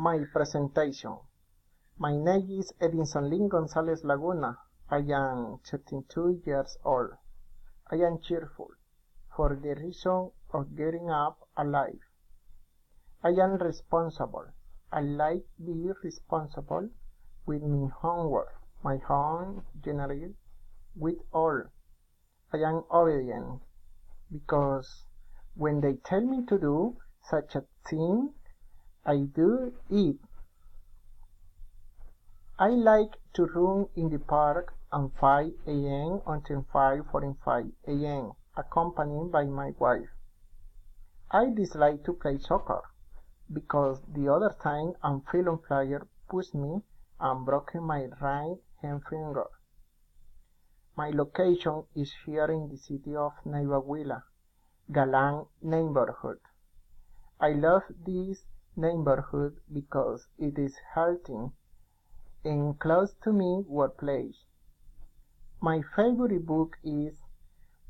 My presentation. My name is Edinson Leen Gonzalez Laguna. I am 32 years old. I am cheerful for the reason of getting up alive. I am responsible. I like being responsible with my homework, my home generally, with all. I am obedient because when they tell me to do such a thing, I do it. I like to run in the park at 5 a.m. until 5:45 a.m., accompanied by my wife. I dislike to play soccer because the other time a fellow player pushed me and broke my right hand finger. My location is here in the city of Neighborville, Galan neighborhood. I love this neighborhood because it is healthy and close to my workplace. My favorite book is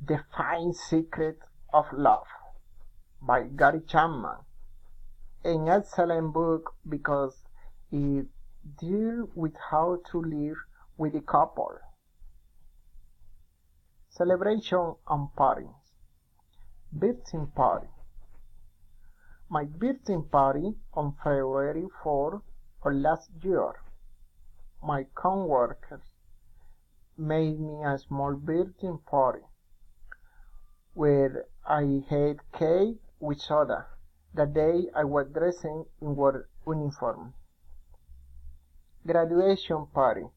The 5 Secrets of Love by Gary Chapman. An excellent book because it deals with how to live with a couple. Celebration and parties. Birthday party. My birthday party on February 4 of last year. My coworkers made me a small birthday party where I had cake with soda. That day I was dressed in work uniform. Graduation party.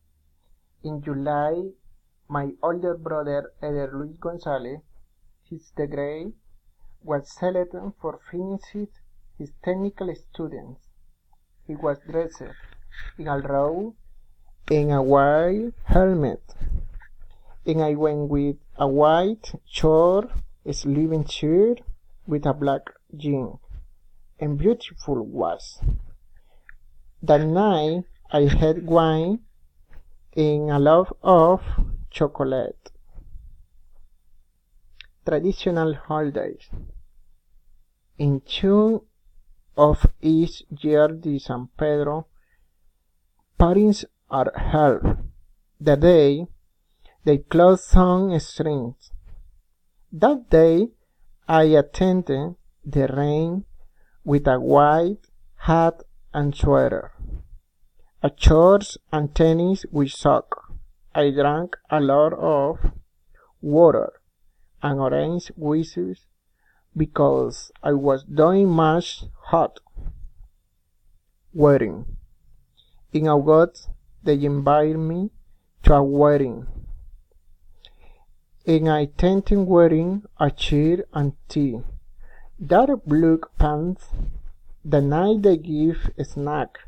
In July, my older brother, Eder Luis Gonzalez, his degree, was selected for finishing his technical students. He was dressed in a robe and a white helmet, and I went with a white short sleeved shirt with a black jean, and beautiful was. That night I had wine and a lot of chocolate. Traditional holidays. In June of each year, the San Pedro parties are held. The day they close some streets. That day I attended the rain with a white hat and sweater, a shorts and tennis with socks. I drank a lot of water and orange juices because I was doing much hot wedding. In August, they invited me to a wedding, and I attended wedding a cheer and tea. Dark blue pants. The night they give a snack,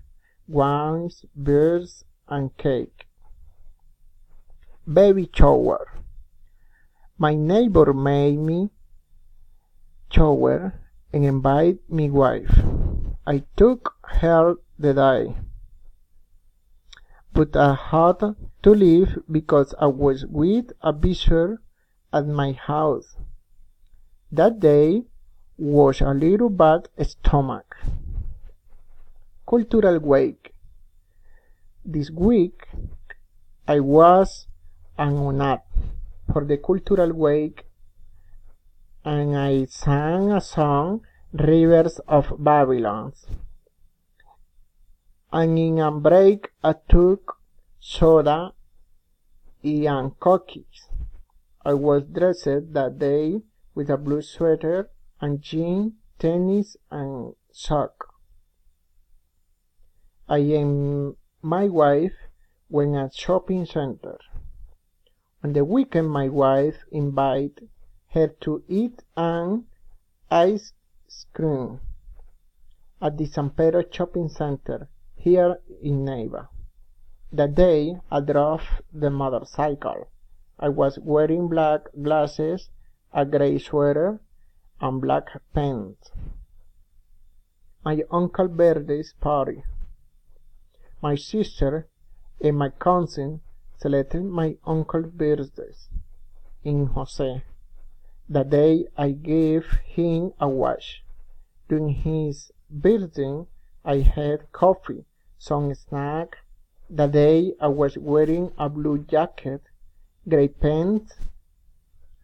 wines, beers, and cake. Baby shower. My neighbor made me shower and invited my wife. I took her the day, but I had to leave because I was with a visitor at my house. That day was a little bad stomach. Cultural week. This week I was honored for the cultural week and I sang a song, Rivers of Babylon. And in a break I took soda and cookies. I was dressed that day with a blue sweater and jeans, tennis and socks. I and my wife went at shopping center. On the weekend my wife invited her to eat an ice cream at the San Pedro shopping center here in Neiva. That day I drove the motorcycle. I was wearing black glasses, a gray sweater, and black pants. My uncle's birthday party. My sister and my cousin celebrated my uncle's birthday in Jose. That day I gave him a watch. During his birthday I had coffee, some snack. That day I was wearing a blue jacket, gray pants,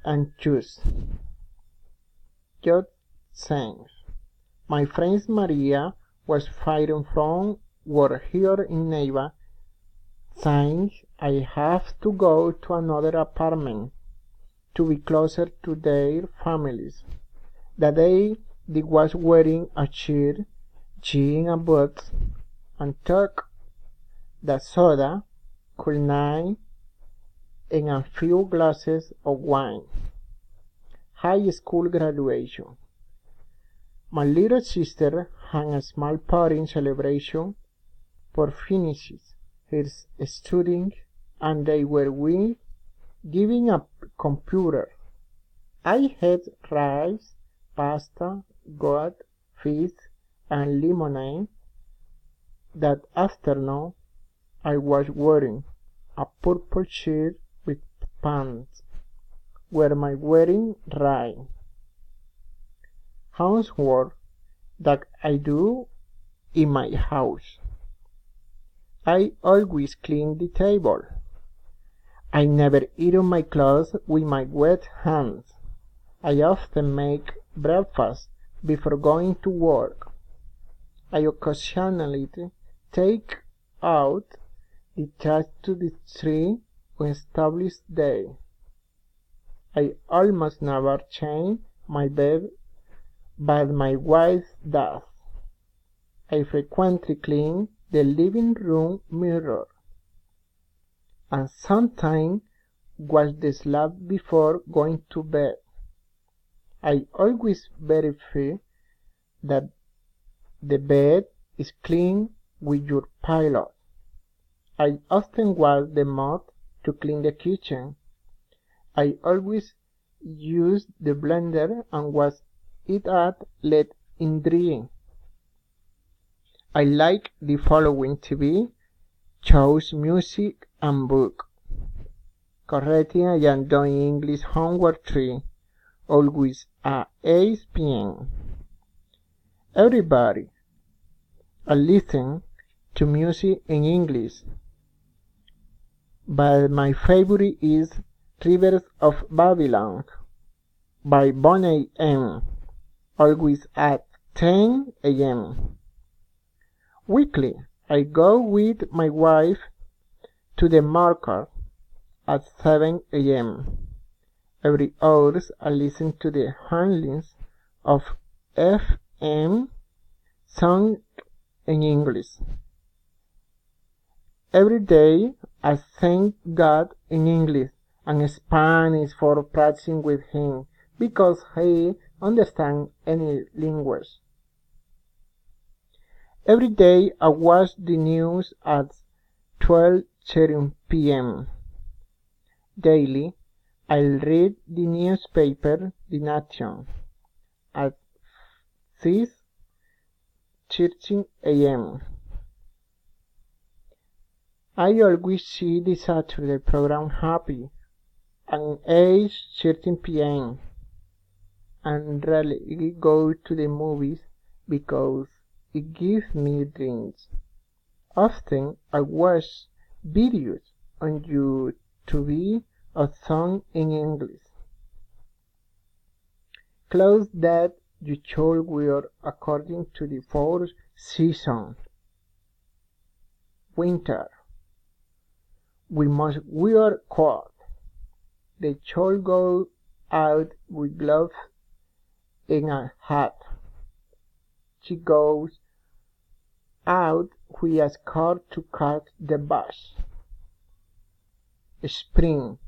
and shoes. Just saying. My friend Maria was firing from work here in Neiva, saying I have to go to another apartment to be closer to their families. That day they was wearing a shirt, jeans and boots, and took the soda, cool night, and a few glasses of wine. High school graduation. My little sister had a small party celebration for finishes her studying, and they were giving a computer. I had rice, pasta, goat, fish, and lemonade. That afternoon I was wearing a purple shirt with pants, where my wedding ring. Housework that I do in my house. I always clean the table. I never iron my clothes with my wet hands. I often make breakfast before going to work. I occasionally take out the trash to the tree on established day. I almost never change my bed, but my wife does. I frequently clean the living room mirror, and sometimes wash the slab before going to bed. I always verify that the bed is clean with your pillow. I often wash the mop to clean the kitchen. I always use the blender and wash it up, let it dry. I like the following TV shows, music, and book. Correctly, I am doing English homework 3, always at 8 p.m. Everybody, I listen to music in English, but my favorite is Rivers of Babylon by Bonnie M, always at 10 a.m. Weekly, I go with my wife to the market at 7 a.m. Every hour I listen to the handlings of FM song in English. Every day I thank God in English and Spanish for practicing with him because he understands any language. Every day I watch the news at 12:30 p.m. Daily I'll read the newspaper The Nation at 6:30 a.m. I always see the Saturday program Happy at 8:30 p.m. and rarely go to the movies because it gives me dreams. Often I watch videos on YouTube of songs in English. Clothes that you should wear according to the 4 seasons. Winter. We must wear coat. They should go out with gloves and a hat. She goes out with a scarf to cut the bush. Spring.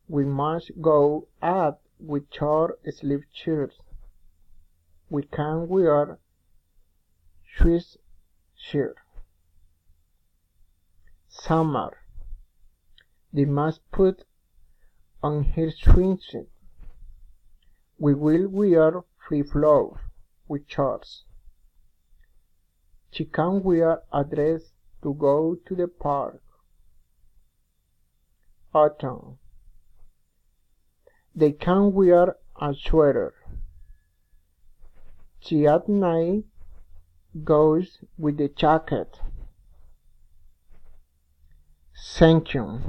We must go out with short sleeve shirts. We can wear Swiss shirt. Summer. They must put on her swimsuit. We will wear flip-flops with shorts. She can wear a dress to go to the park. Autumn. They can wear a sweater. She at night goes with the jacket. Thank you.